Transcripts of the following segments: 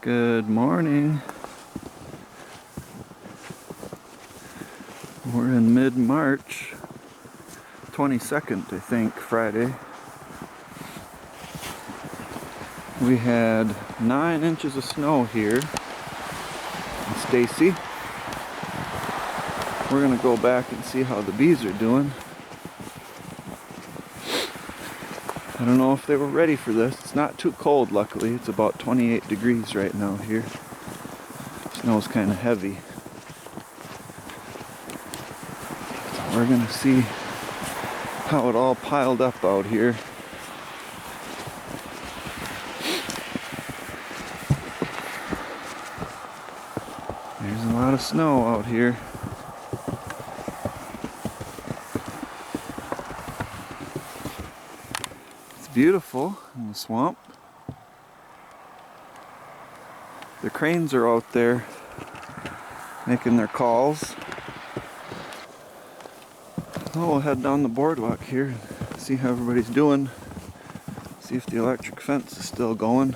Good morning. We're in mid-March, 22nd, I think, Friday. We had 9 inches of snow here in Stacy. We're gonna go back and see how the bees are doing. I don't know if they were ready for this. It's not too cold, luckily. It's about 28 degrees right now here. Snow's kind of heavy. So we're gonna see how it all piled up out here. There's a lot of snow out here. It's beautiful in the swamp. The cranes are out there making their calls. Oh, we'll head down the boardwalk here, see how everybody's doing, see if the electric fence is still going.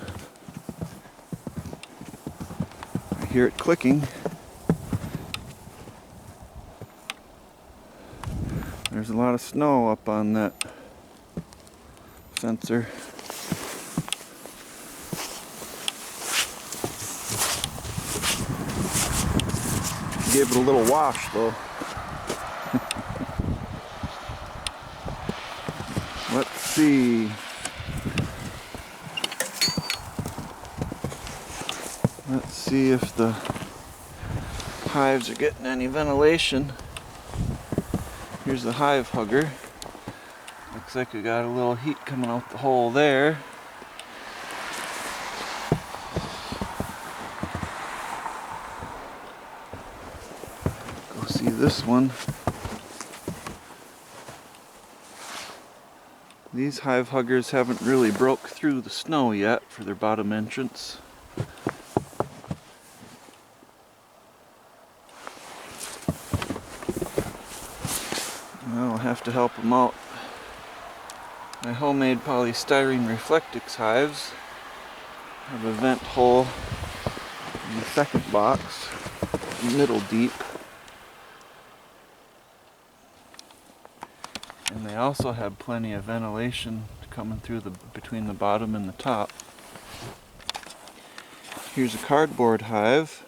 I hear it clicking. There's a lot of snow up on that sensor. Gave it a little wash though. Let's see. Let's see if the hives are getting any ventilation. Here's the hive hugger. Looks like we got a little heat coming out the hole there. Go see this one. These hive huggers haven't really broke through the snow yet for their bottom entrance. I'll have to help them out. My homemade polystyrene Reflectix hives have a vent hole in the second box, middle deep. And they also have plenty of ventilation coming through between the bottom and the top. Here's a cardboard hive.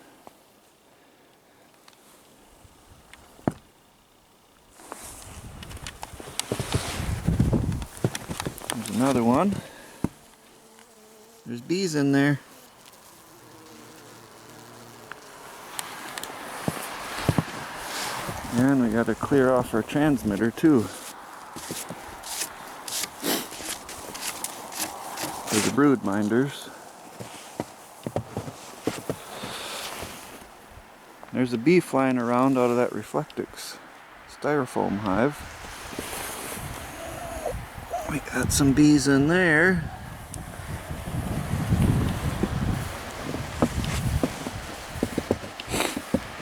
There's another one. There's bees in there. And we gotta clear off our transmitter too. For the brood minders. There's a bee flying around out of that Reflectix styrofoam hive. We got some bees in there.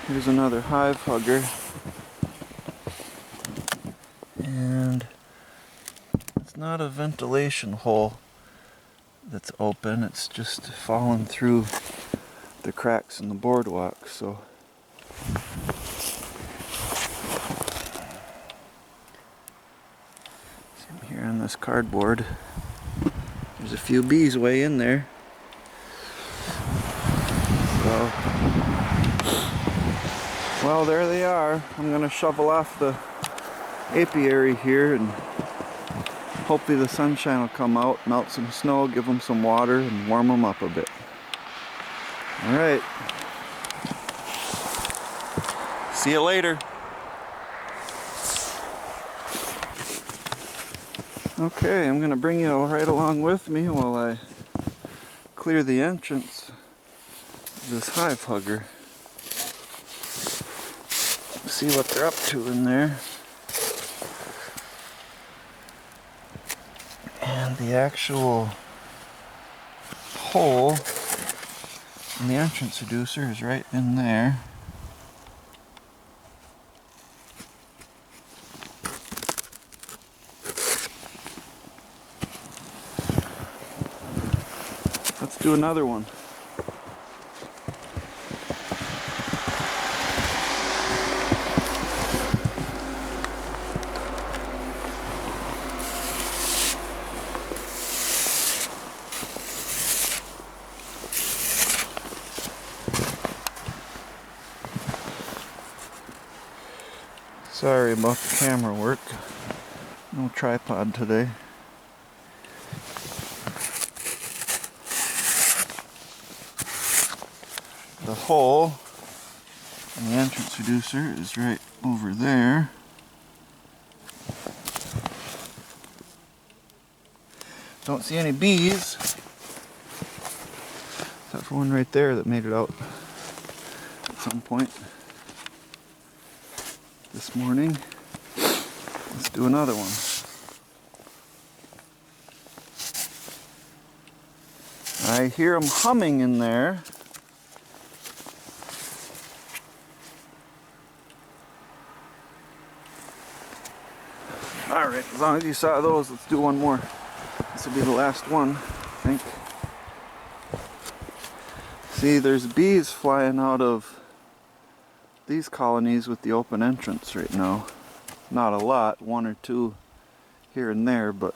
Here's another hive hugger. And it's not a ventilation hole that's open, it's just fallen through the cracks in the boardwalk, so see here on this cardboard there's a few bees way in there. So well, there they are. I'm gonna shovel off the apiary here and hopefully the sunshine will come out, melt some snow, give them some water, and warm them up a bit. Alright. See you later. Okay, I'm going to bring you right along with me while I clear the entrance of this hive hugger. See what they're up to in there. And the actual hole in the entrance reducer is right in there. Let's do another one. Sorry about the camera work. No tripod today. The hole in the entrance reducer is right over there. Don't see any bees, except for one right there that made it out at some point this morning. Let's do another one. I hear them humming in there. Alright, as long as you saw those, let's do one more. This will be the last one, I think. See, there's bees flying out of these colonies with the open entrance right now. Not a lot, one or two here and there, but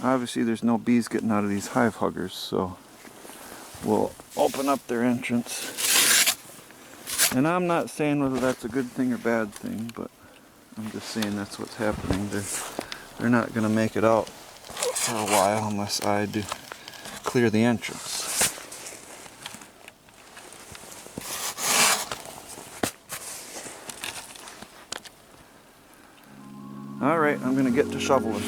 obviously there's no bees getting out of these hive huggers, so we'll open up their entrance. And I'm not saying whether that's a good thing or bad thing, but I'm just saying that's what's happening. They're not going to make it out for a while unless I do clear the entrance. Alright, I'm going to get to shoveling.